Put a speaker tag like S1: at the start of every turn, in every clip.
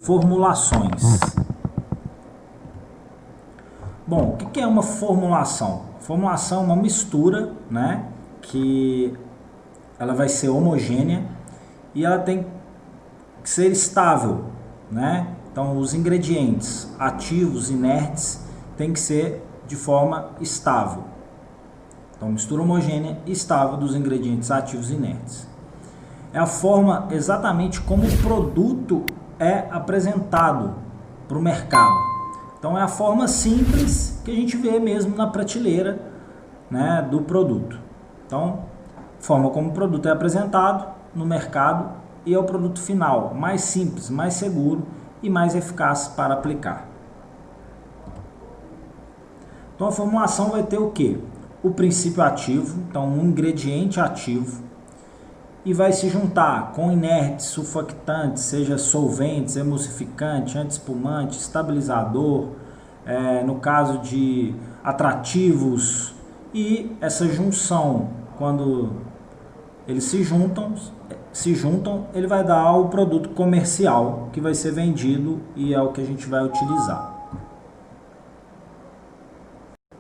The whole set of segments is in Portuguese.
S1: Formulações. Bom, o que é uma formulação? Formulação é uma mistura, né, que ela vai ser homogênea e ela tem que ser estável, né? Então, os ingredientes ativos, inertes, tem que ser de forma estável. Então, mistura homogênea e estável dos ingredientes ativos e inertes. É a forma exatamente como o produto é apresentado para o mercado. Então, é a forma simples que a gente vê mesmo na prateleira, né, do produto. Então, forma como o produto é apresentado no mercado e é o produto final, mais simples, mais seguro e mais eficaz para aplicar. Então, a formulação vai ter o quê? O princípio ativo, então um ingrediente ativo, e vai se juntar com inertes, sulfactantes, seja solventes, emulsificante, antiespumante, estabilizador, no caso de atrativos, e essa junção, quando eles se juntam, ele vai dar o produto comercial que vai ser vendido e é o que a gente vai utilizar.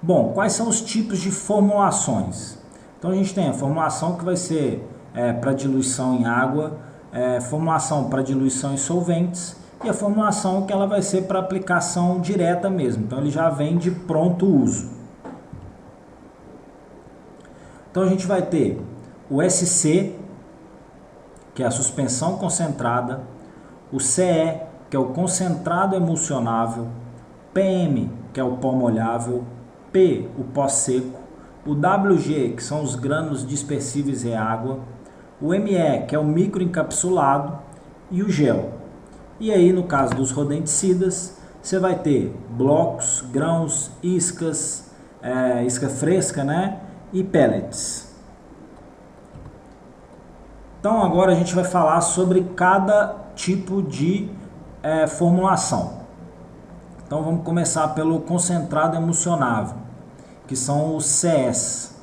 S1: Bom, quais são os tipos de formulações? Então a gente tem a formulação que vai ser para diluição em água, formulação para diluição em solventes e a formulação que ela vai ser para aplicação direta mesmo. Então ele já vem de pronto uso. Então a gente vai ter o SC, que é a suspensão concentrada, o CE, que é o concentrado emulsionável, PM, que é o pó molhável, P, o pó seco, o WG, que são os grânulos dispersíveis em água, o ME, que é o microencapsulado, e o gel. E aí, no caso dos rodenticidas, você vai ter blocos, grãos, iscas, isca fresca, né? E pellets. Então, agora a gente vai falar sobre cada tipo de formulação. Então, vamos começar pelo concentrado emulsionável, que são os CEs.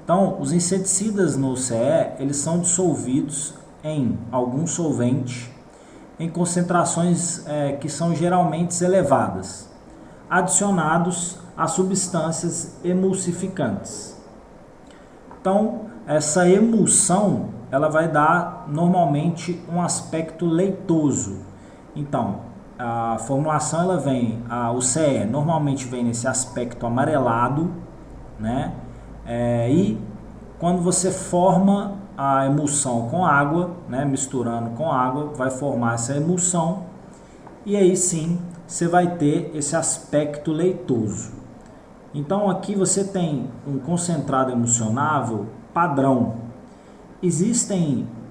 S1: Então, os inseticidas no CE, eles são dissolvidos em algum solvente em concentrações que são geralmente elevadas, adicionados a substâncias emulsificantes. Então, essa emulsão, ela vai dar normalmente um aspecto leitoso. Então, a formulação ela vem, o CE normalmente vem nesse aspecto amarelado, né? E quando você forma a emulsão com água, né, misturando com água, vai formar essa emulsão e aí sim você vai ter esse aspecto leitoso. Então aqui você tem um concentrado emulsionável padrão.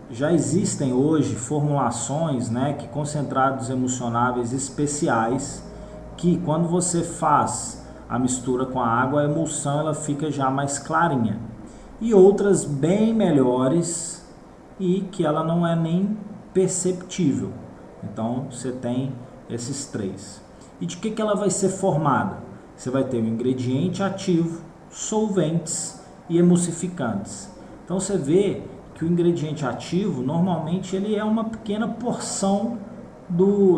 S1: Já existem hoje formulações, né, que concentrados emulsionáveis especiais, que quando você faz a mistura com a água, a emulsão ela fica já mais clarinha. E outras bem melhores e que ela não é nem perceptível. Então você tem esses três. E de que ela vai ser formada? Você vai ter o ingrediente ativo, solventes e emulsificantes. Então você vê que o ingrediente ativo, normalmente, ele é uma pequena porção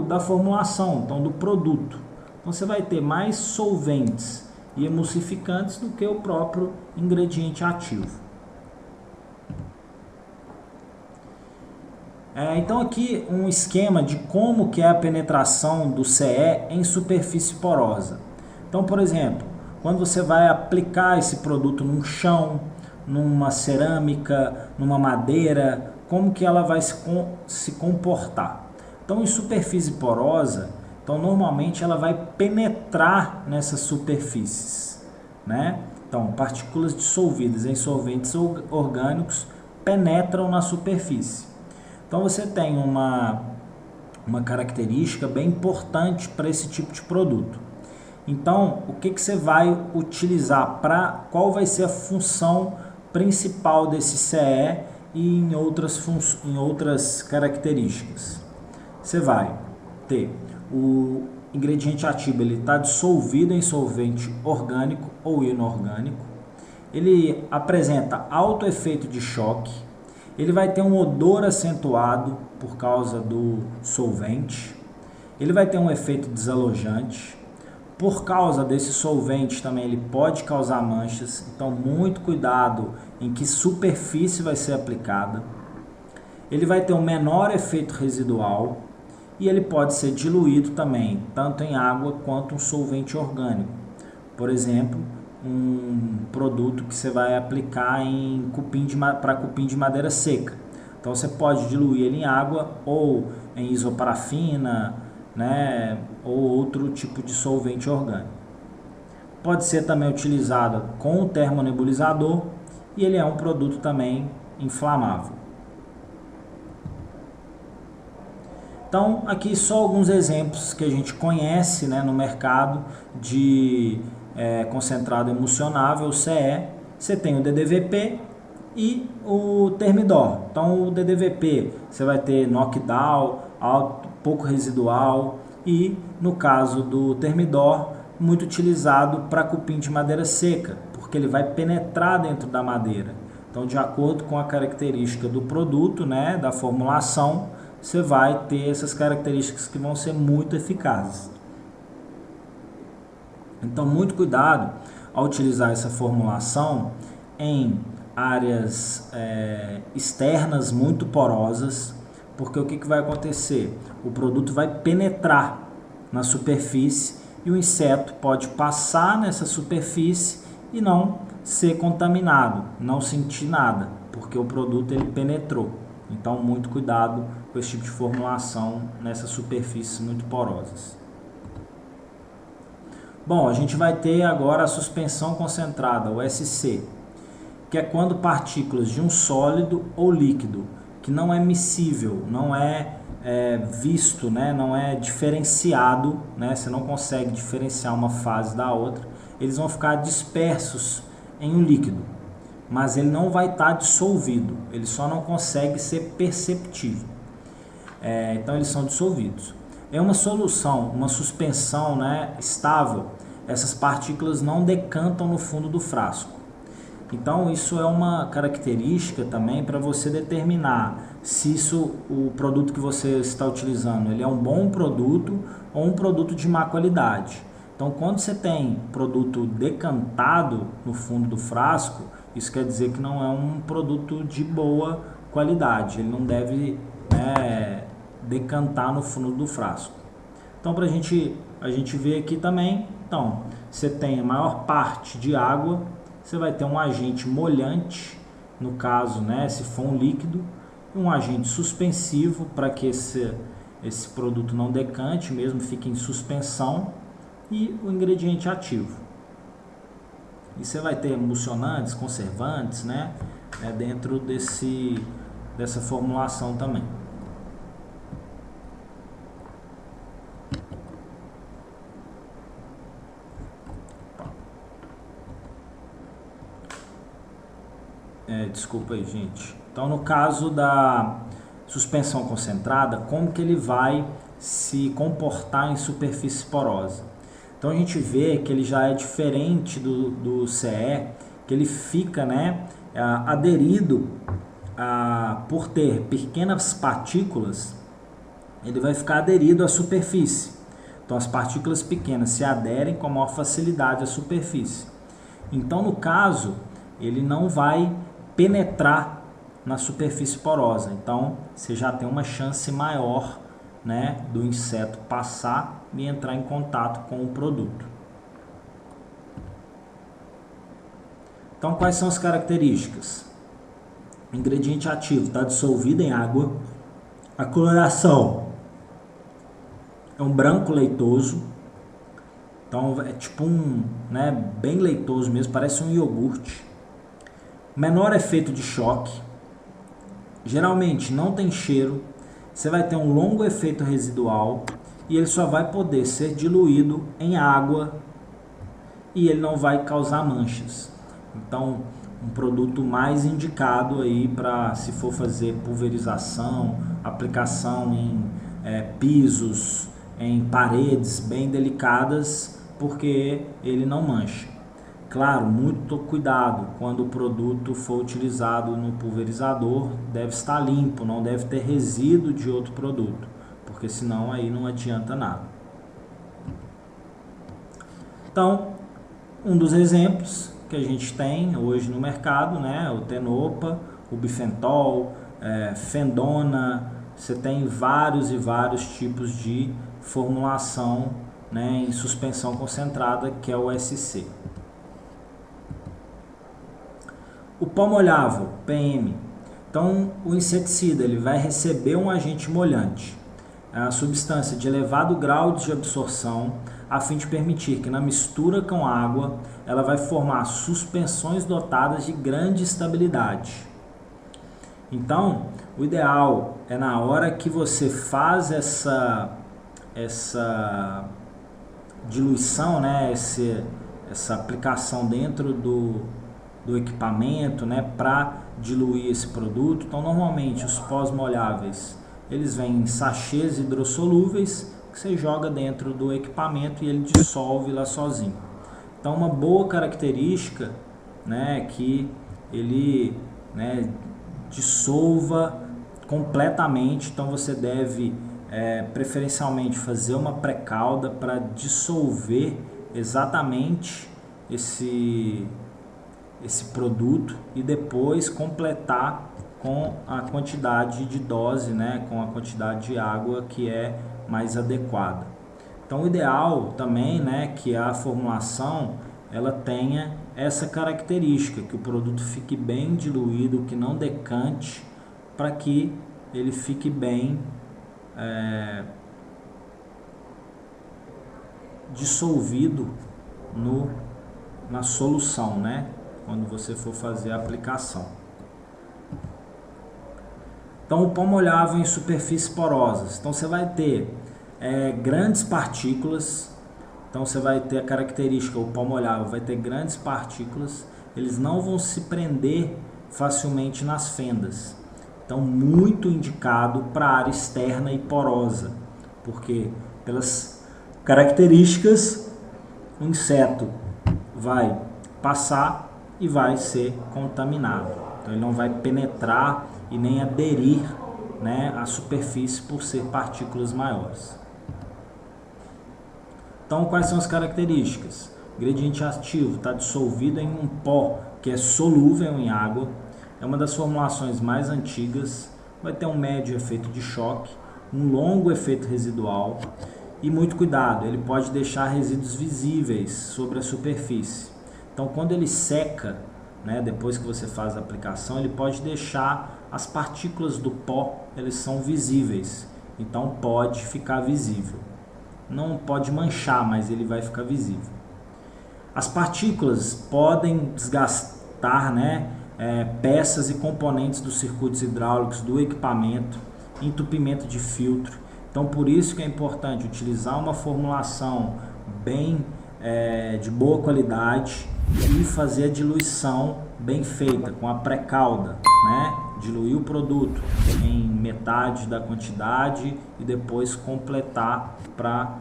S1: da formulação, então do produto. Então você vai ter mais solventes e emulsificantes do que o próprio ingrediente ativo. Então aqui um esquema de como que é a penetração do CE em superfície porosa. Então, por exemplo, quando você vai aplicar esse produto num chão, numa cerâmica, numa madeira, como que ela vai se comportar. Então, em superfície porosa, então normalmente ela vai penetrar nessas superfícies, né? Então, partículas dissolvidas em solventes orgânicos penetram na superfície. Então, você tem uma característica bem importante para esse tipo de produto. Então, o que você vai utilizar qual vai ser a função principal desse CE e em outras características? Você vai ter o ingrediente ativo, ele está dissolvido em solvente orgânico ou inorgânico, ele apresenta alto efeito de choque, ele vai ter um odor acentuado por causa do solvente, Ele vai ter um efeito desalojante. Por causa desse solvente também ele pode causar manchas, então muito cuidado em que superfície vai ser aplicada. Ele vai ter um menor efeito residual e ele pode ser diluído também, tanto em água quanto um solvente orgânico. Por exemplo, um produto que você vai aplicar em para cupim de madeira seca. Então você pode diluir ele em água ou em isoparafina, né, ou outro tipo de solvente orgânico. Pode ser também utilizado com o termonebulizador e ele é um produto também inflamável. Então aqui só alguns exemplos que a gente conhece, né, no mercado de concentrado emulsionável, CE. Você tem o DDVP e o Thermidor. Então o DDVP você vai ter knockdown, pouco residual, e no caso do Thermidor, muito utilizado para cupim de madeira seca, porque ele vai penetrar dentro da madeira. Então, de acordo com a característica do produto, né, da formulação, você vai ter essas características que vão ser muito eficazes. Então, muito cuidado ao utilizar essa formulação em áreas externas muito porosas, porque o que vai acontecer? O produto vai penetrar na superfície e o inseto pode passar nessa superfície e não ser contaminado, não sentir nada, porque o produto ele penetrou. Então, muito cuidado com esse tipo de formulação nessas superfícies muito porosas. Bom, a gente vai ter agora a suspensão concentrada, o SC, que é quando partículas de um sólido ou líquido que não é miscível, não é visto, né, não é diferenciado, né, você não consegue diferenciar uma fase da outra, eles vão ficar dispersos em um líquido, mas ele não vai estar dissolvido, ele só não consegue ser perceptível. Então eles são dissolvidos. É uma solução, uma suspensão, né, estável, essas partículas não decantam no fundo do frasco. Então isso é uma característica também para você determinar se o produto que você está utilizando ele é um bom produto ou um produto de má qualidade. Então quando você tem produto decantado no fundo do frasco, isso quer dizer que não é um produto de boa qualidade, ele não deve, né, decantar no fundo do frasco. Então a gente ver aqui também, então você tem a maior parte de água, você vai ter um agente molhante, no caso, né, se for um líquido, um agente suspensivo para que esse produto não decante, mesmo fique em suspensão, e o ingrediente ativo. E você vai ter emulsionantes, conservantes, né, dentro dessa formulação também. Desculpa aí, gente. Então, no caso da suspensão concentrada, como que ele vai se comportar em superfície porosa? Então, a gente vê que ele já é diferente do CE, que ele fica, né, aderido por ter pequenas partículas, ele vai ficar aderido à superfície. Então, as partículas pequenas se aderem com maior facilidade à superfície. Então, no caso, ele não vai penetrar na superfície porosa, então você já tem uma chance maior, né, do inseto passar e entrar em contato com o produto. Então quais são as características? O ingrediente ativo está dissolvido em água, a coloração é um branco leitoso, então é tipo né, bem leitoso mesmo, parece um iogurte. Menor efeito de choque, geralmente não tem cheiro, você vai ter um longo efeito residual e ele só vai poder ser diluído em água e ele não vai causar manchas. Então, um produto mais indicado aí para se for fazer pulverização, aplicação em pisos, em paredes bem delicadas, porque ele não mancha. Claro, muito cuidado quando o produto for utilizado no pulverizador, deve estar limpo, não deve ter resíduo de outro produto, porque senão aí não adianta nada. Então, um dos exemplos que a gente tem hoje no mercado, né, o Tenopa, o Bifentol, Fendona, você tem vários e vários tipos de formulação, né, em suspensão concentrada, que é o SC. O pó molhável, PM. Então, o inseticida ele vai receber um agente molhante, a substância de elevado grau de absorção, a fim de permitir que na mistura com água ela vai formar suspensões dotadas de grande estabilidade. Então, o ideal é na hora que você faz essa diluição, né, essa aplicação dentro do equipamento, né, para diluir esse produto. Então, normalmente os pós molháveis eles vêm em sachês hidrossolúveis que você joga dentro do equipamento e ele dissolve lá sozinho. Então, uma boa característica, né, é que ele, né, dissolva completamente. Então, você deve preferencialmente fazer uma pré-calda para dissolver exatamente esse produto e depois completar com a quantidade de dose, né, com a quantidade de água que é mais adequada. Então, o ideal também, né, que a formulação ela tenha essa característica, que o produto fique bem diluído, que não decante, para que ele fique bem dissolvido na solução, né, quando você for fazer a aplicação. Então, o pó molhável em superfícies porosas. Então, você vai ter grandes partículas. Então, você vai ter a característica, o pó molhável vai ter grandes partículas. Eles não vão se prender facilmente nas fendas. Então, muito indicado para a área externa e porosa, porque pelas características, o inseto vai passar e vai ser contaminado. Então, ele não vai penetrar e nem aderir, né, à superfície por ser partículas maiores. Então, quais são as características? O ingrediente ativo está dissolvido em um pó que é solúvel em água, é uma das formulações mais antigas, vai ter um médio efeito de choque, um longo efeito residual e muito cuidado, ele pode deixar resíduos visíveis sobre a superfície. Então, quando ele seca, né, depois que você faz a aplicação, ele pode deixar as partículas do pó, eles são visíveis, então pode ficar visível. Não pode manchar, mas ele vai ficar visível. As partículas podem desgastar, né, peças e componentes dos circuitos hidráulicos do equipamento, entupimento de filtro. Então, por isso que é importante utilizar uma formulação bem de boa qualidade e fazer a diluição bem feita, com a pré-calda, né? Diluir o produto em metade da quantidade e depois completar para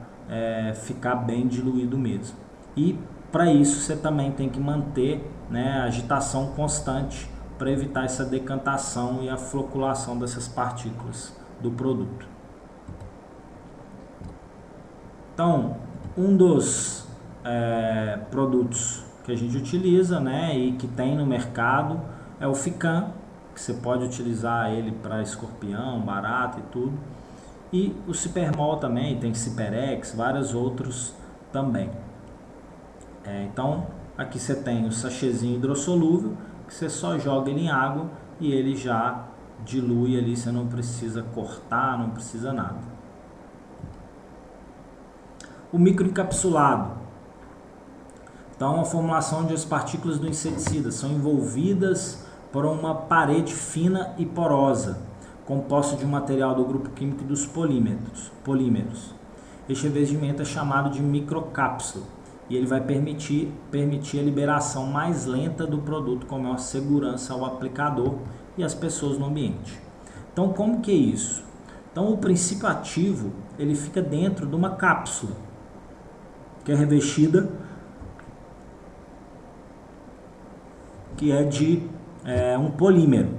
S1: ficar bem diluído mesmo. E para isso você também tem que manter, né, a agitação constante para evitar essa decantação e a floculação dessas partículas do produto. Então, um dos produtos que a gente utiliza, né, e que tem no mercado é o Ficam, que você pode utilizar ele para escorpião, barata e tudo. E o Cipermol também, tem Ciperex, vários outros também. Então, aqui você tem o sachêzinho hidrossolúvel, que você só joga ele em água e ele já dilui ali, você não precisa cortar, não precisa nada. O microencapsulado. Então, a formulação onde as partículas do inseticida são envolvidas por uma parede fina e porosa, composta de um material do grupo químico dos polímeros. Este revestimento é chamado de microcápsula e ele vai permitir a liberação mais lenta do produto com maior segurança ao aplicador e às pessoas no ambiente. Então, como que é isso? Então, o princípio ativo ele fica dentro de uma cápsula que é revestida, que é de um polímero.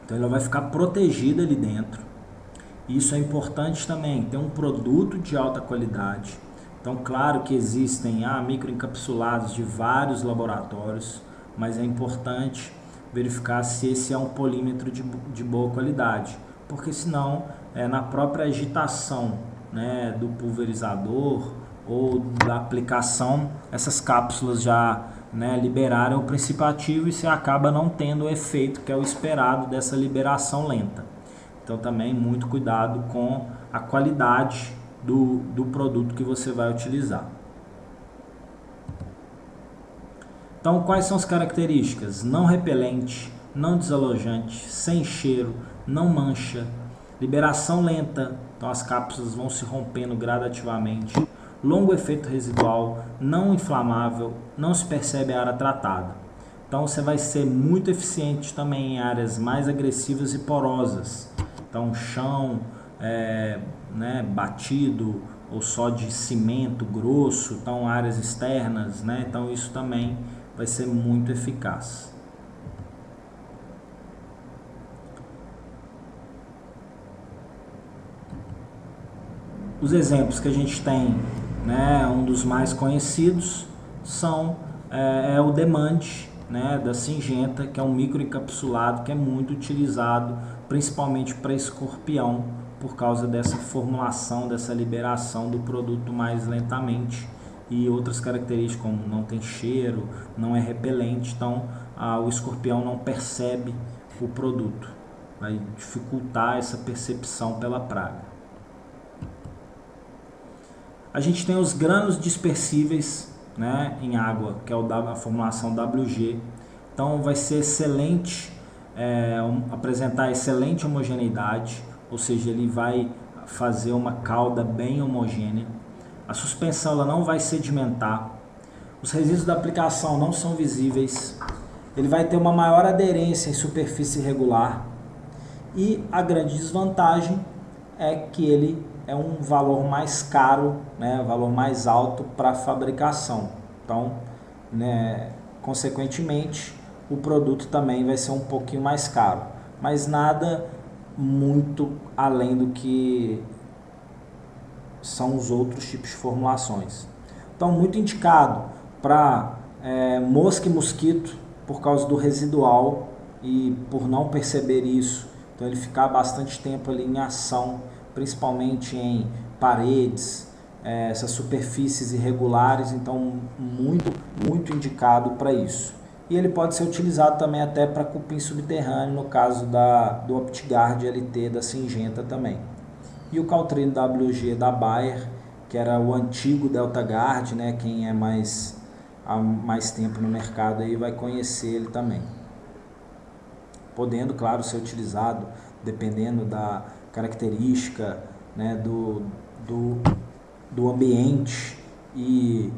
S1: Então ela vai ficar protegida ali dentro Isso é importante também, ter um produto de alta qualidade. Então, claro que existem microencapsulados de vários laboratórios, mas é importante verificar se esse é um polímetro de boa qualidade, porque senão, na própria agitação, né, do pulverizador ou da aplicação, essas cápsulas já, né, liberaram o princípio ativo e você acaba não tendo o efeito que é o esperado dessa liberação lenta. Então também muito cuidado com a qualidade do produto que você vai utilizar. Então quais são as características? Não repelente, não desalojante, sem cheiro, não mancha, liberação lenta, então as cápsulas vão se rompendo gradativamente, longo efeito residual, não inflamável, não se percebe a área tratada. Então você vai ser muito eficiente também em áreas mais agressivas e porosas. Então chão né, batido ou só de cimento grosso, então áreas externas, né? Então isso também vai ser muito eficaz. Os exemplos que a gente tem, né, um dos mais conhecidos são o Demand, né, da Syngenta, que é um microencapsulado que é muito utilizado principalmente para escorpião, por causa dessa formulação, dessa liberação do produto mais lentamente, e outras características como não tem cheiro, não é repelente, então o escorpião não percebe o produto, vai dificultar essa percepção pela praga. A gente tem os grânulos dispersíveis, né, em água, que é a formulação WG, então vai ser excelente, apresentar excelente homogeneidade, ou seja, ele vai fazer uma calda bem homogênea. A suspensão ela não vai sedimentar. Os resíduos da aplicação não são visíveis. Ele vai ter uma maior aderência em superfície irregular. E a grande desvantagem é que ele é um valor mais caro, né, valor mais alto para fabricação. Então, né, consequentemente, o produto também vai ser um pouquinho mais caro. Mas nada muito além do que são os outros tipos de formulações. Então, muito indicado para mosca e mosquito por causa do residual e por não perceber isso. Então, ele ficar bastante tempo ali em ação, principalmente em paredes, essas superfícies irregulares. Então, muito indicado para isso. E ele pode ser utilizado também até para cupim subterrâneo, no caso do OptiGuard LT da Syngenta também. E o Caltrino WG da Bayer, que era o antigo DeltaGuard, né? Quem é há mais tempo no mercado aí vai conhecer ele também. Podendo, claro, ser utilizado dependendo da característica, né, do ambiente, e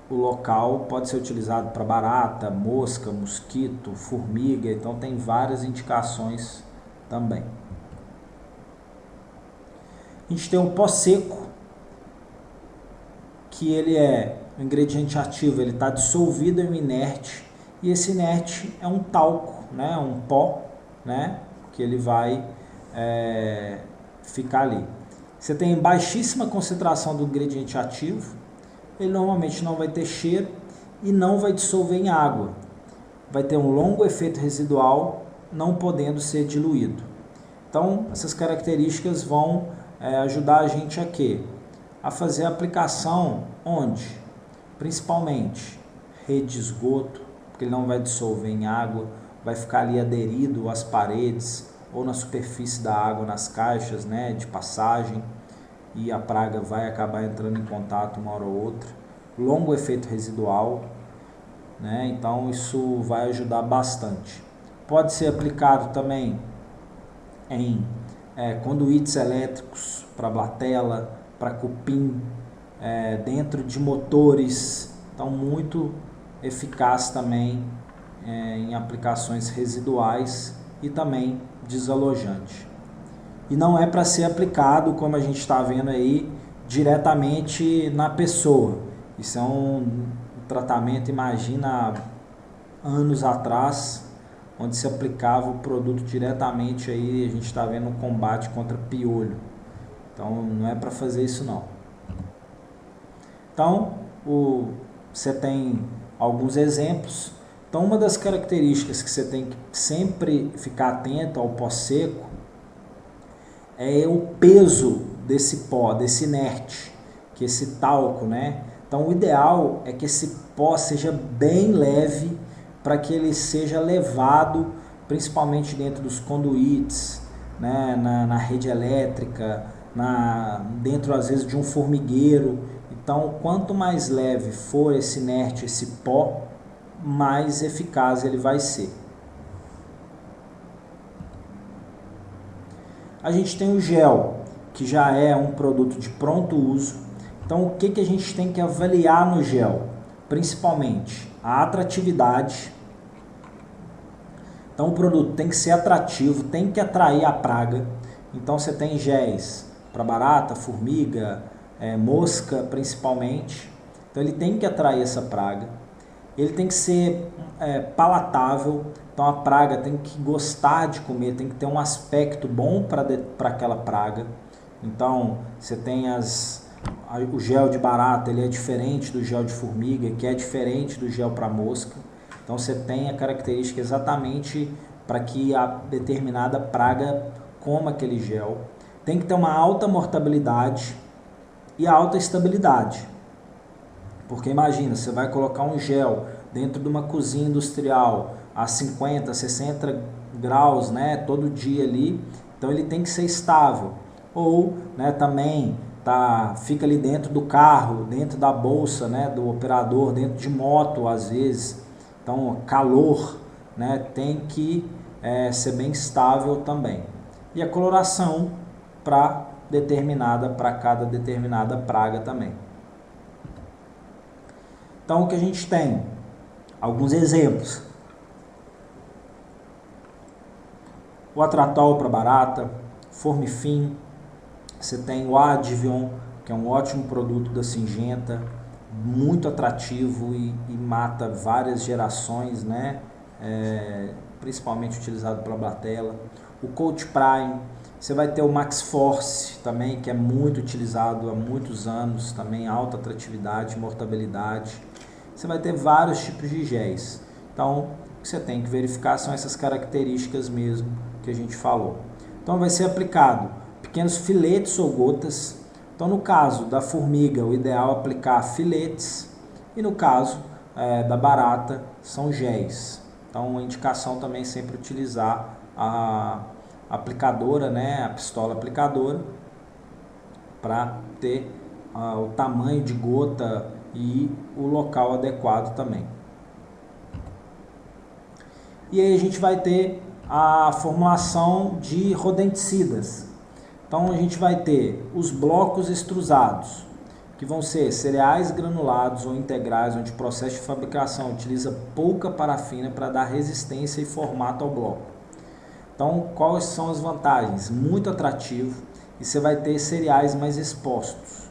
S1: o local pode ser utilizado para barata, mosca, mosquito, formiga, então tem várias indicações também. A gente tem um pó seco, que ele o ingrediente ativo, ele está dissolvido em inerte, e esse inerte é um talco, né, um pó, né, que ele vai ficar ali. Você tem baixíssima concentração do ingrediente ativo, ele normalmente não vai ter cheiro e não vai dissolver em água. Vai ter um longo efeito residual, não podendo ser diluído. Então, essas características vão ajudar a gente a quê? A fazer a aplicação onde? Principalmente rede de esgoto, porque ele não vai dissolver em água, vai ficar ali aderido às paredes ou na superfície da água, nas caixas, né, de passagem, e a praga vai acabar entrando em contato uma hora ou outra. Longo efeito residual, né, então isso vai ajudar bastante. Pode ser aplicado também em conduítes elétricos para blatela, para cupim, dentro de motores, então muito eficaz também em aplicações residuais e também desalojante. E não é para ser aplicado, como a gente está vendo aí, diretamente na pessoa. Isso é um tratamento, imagina, anos atrás, onde se aplicava o produto diretamente, aí a gente está vendo um combate contra piolho. Então não é para fazer isso não. Então você tem alguns exemplos. Então uma das características que você tem que sempre ficar atento ao pó seco é o peso desse pó, desse inerte, que esse talco, né? Então o ideal é que esse pó seja bem leve para que ele seja levado principalmente dentro dos conduítes, né? na rede elétrica, dentro às vezes de um formigueiro. Então quanto mais leve for esse inerte, esse pó, mais eficaz ele vai ser. A gente tem o gel, que já é um produto de pronto uso. Então o que a gente tem que avaliar no gel? Principalmente a atratividade. Então o produto tem que ser atrativo, tem que atrair a praga. Então você tem géis para barata, formiga, mosca principalmente. Então ele tem que atrair essa praga. Ele tem que ser palatável. Então a praga tem que gostar de comer, tem que ter um aspecto bom para aquela praga. Então você tem o gel de barata, ele é diferente do gel de formiga, que é diferente do gel para mosca. Então você tem a característica exatamente para que a determinada praga coma aquele gel. Tem que ter uma alta mortabilidade e alta estabilidade. Porque imagina, você vai colocar um gel dentro de uma cozinha industrial a 50, 60 graus, né, todo dia ali, então ele tem que ser estável. Ou, né, também fica ali dentro do carro, dentro da bolsa, né, do operador, dentro de moto às vezes. Então calor, né, tem que ser bem estável também. E a coloração para cada determinada praga também. Então o que a gente tem? Alguns exemplos. O Atratol para barata, Formifin, você tem o Advion, que é um ótimo produto da Syngenta, muito atrativo e mata várias gerações, né? Principalmente utilizado pela Blatella. O Coach Prime, você vai ter o Max Force também, que é muito utilizado há muitos anos, também alta atratividade, mortabilidade. Você vai ter vários tipos de géis. Então, o que você tem que verificar são essas características mesmo que a gente falou. Então, vai ser aplicado pequenos filetes ou gotas. Então, no caso da formiga, o ideal é aplicar filetes. E no caso da barata, são géis. Então, a indicação também é sempre utilizar a aplicadora, né, a pistola aplicadora, para ter o tamanho de gota e o local adequado também. E aí a gente vai ter a formulação de rodenticidas. Então a gente vai ter os blocos extrusados, que vão ser cereais granulados ou integrais, onde o processo de fabricação utiliza pouca parafina para dar resistência e formato ao bloco. Então, quais são as vantagens? Muito atrativo, e você vai ter cereais mais expostos.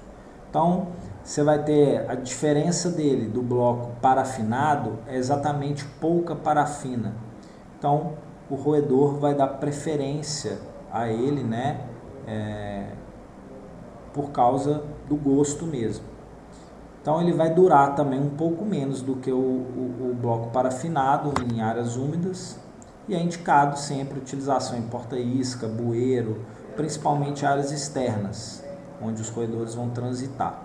S1: Então, você vai ter a diferença dele do bloco parafinado é exatamente pouca parafina. Então, o roedor vai dar preferência a ele, né? Por causa do gosto mesmo. Então, ele vai durar também um pouco menos do que o bloco parafinado em áreas úmidas. E é indicado sempre utilização em porta-isca, bueiro, principalmente áreas externas, onde os roedores vão transitar.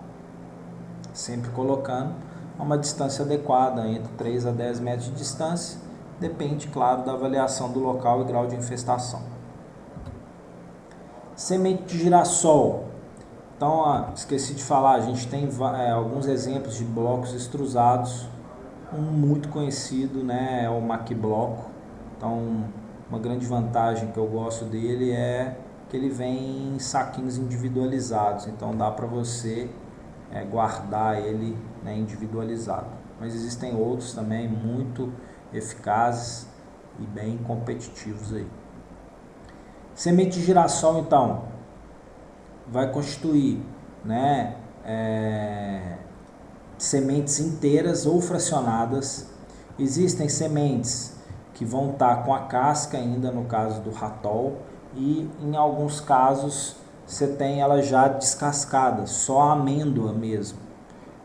S1: Sempre colocando a uma distância adequada, entre 3 a 10 metros de distância, depende, claro, da avaliação do local e grau de infestação. Semente de girassol. Então, esqueci de falar, a gente tem alguns exemplos de blocos extrusados. Um muito conhecido, né, é o maquibloco. Então, uma grande vantagem que eu gosto dele é que ele vem em saquinhos individualizados. Então, dá para você guardar ele, né, individualizado. Mas existem outros também muito eficazes e bem competitivos aí. Semente de girassol, então, vai constituir, né, sementes inteiras ou fracionadas. Existem sementes que vão estar com a casca ainda, no caso do Ratol, e em alguns casos você tem ela já descascada, só a amêndoa mesmo.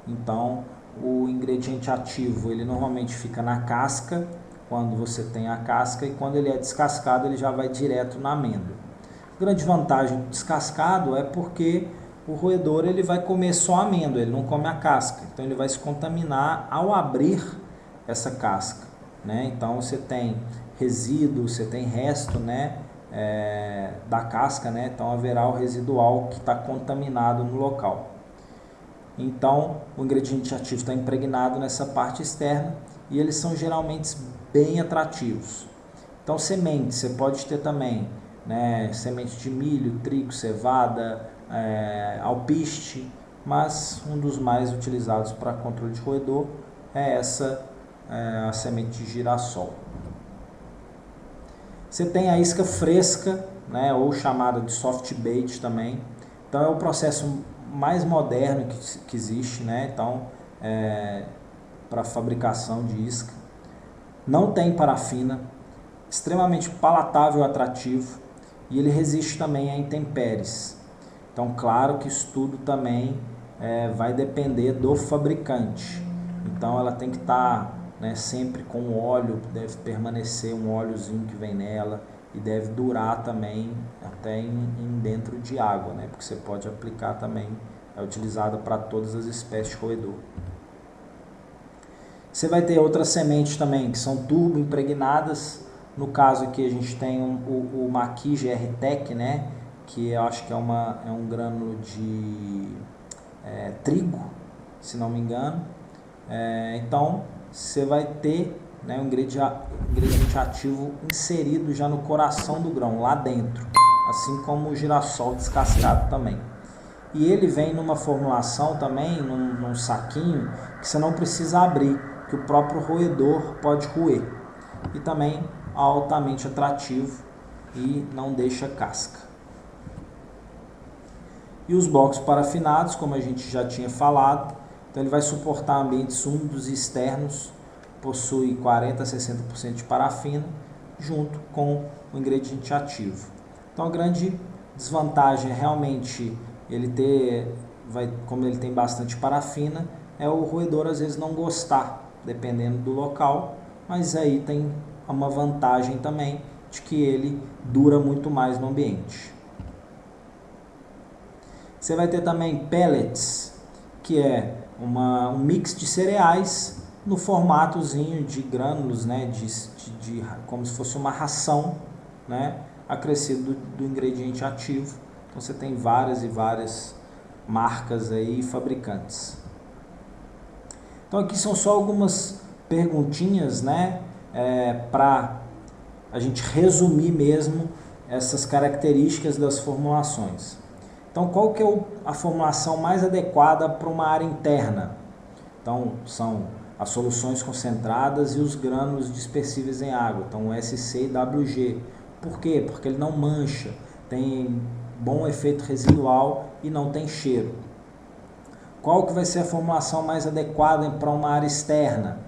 S1: Então o ingrediente ativo ele normalmente fica na casca, quando você tem a casca, e quando ele é descascado ele já vai direto na amêndoa. A grande vantagem do descascado é porque o roedor ele vai comer só a amêndoa, ele não come a casca, então ele vai se contaminar ao abrir essa casca, né? Então você tem resíduo, você tem resto, né, da casca, né? Então haverá o residual que está contaminado no local. Então o ingrediente ativo está impregnado nessa parte externa e eles são geralmente bem atrativos. Então sementes, você pode ter também, né, semente de milho, trigo, cevada, alpiste, mas um dos mais utilizados para controle de roedor é a semente de girassol. Você tem a isca fresca, né, ou chamada de soft bait também. Então é o processo mais moderno que existe, né? Então para fabricação de isca. Não tem parafina, extremamente palatável e atrativo, e ele resiste também a intempéries. Então, claro que isso tudo também vai depender do fabricante. Então, ela tem que estar, né, sempre com óleo, deve permanecer um óleozinho que vem nela, e deve durar também até dentro de água, né? Porque você pode aplicar também, é utilizada para todas as espécies de roedor. Você vai ter outras sementes também, que são turbo impregnadas. No caso aqui a gente tem o Maqui GR-Tech, né? Que eu acho que é um grânulo de trigo, se não me engano. Então você vai ter, né, um ingrediente ativo inserido já no coração do grão, lá dentro, assim como o girassol descascado também. E ele vem numa formulação também, num saquinho, que você não precisa abrir, que o próprio roedor pode roer. E também altamente atrativo e não deixa casca. E os blocos parafinados, como a gente já tinha falado, então ele vai suportar ambientes úmidos e externos, possui 40 a 60% de parafina, junto com o ingrediente ativo. Então a grande desvantagem é realmente como ele tem bastante parafina, é o roedor às vezes não gostar, dependendo do local, mas aí tem uma vantagem também de que ele dura muito mais no ambiente. Você vai ter também pellets, que é um mix de cereais no formatozinho de grânulos, né, como se fosse uma ração, né, acrescido do ingrediente ativo. Então você tem várias e várias marcas aí, fabricantes. Então aqui são só algumas perguntinhas, né, para a gente resumir mesmo essas características das formulações. Então qual que é a formulação mais adequada para uma área interna? Então são as soluções concentradas e os grânulos dispersíveis em água, então SC e WG. Por quê? Porque ele não mancha, tem bom efeito residual e não tem cheiro. Qual que vai ser a formulação mais adequada para uma área externa?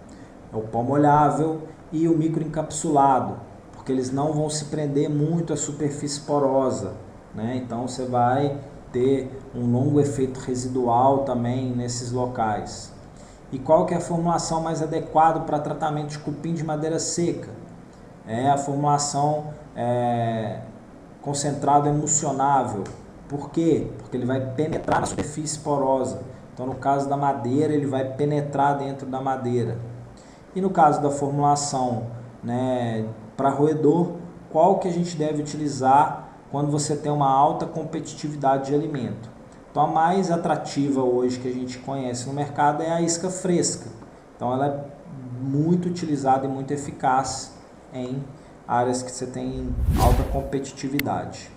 S1: É o pó molhável e o microencapsulado, porque eles não vão se prender muito à superfície porosa, né? Então você vai ter um longo efeito residual também nesses locais. E qual que é a formulação mais adequada para tratamento de cupim de madeira seca? É a formulação concentrado emulsionável. Por quê? Porque ele vai penetrar na superfície porosa. Então, no caso da madeira, ele vai penetrar dentro da madeira. E no caso da formulação, né, para roedor, qual que a gente deve utilizar quando você tem uma alta competitividade de alimento? Então, a mais atrativa hoje que a gente conhece no mercado é a isca fresca. Então, ela é muito utilizada e muito eficaz em áreas que você tem alta competitividade.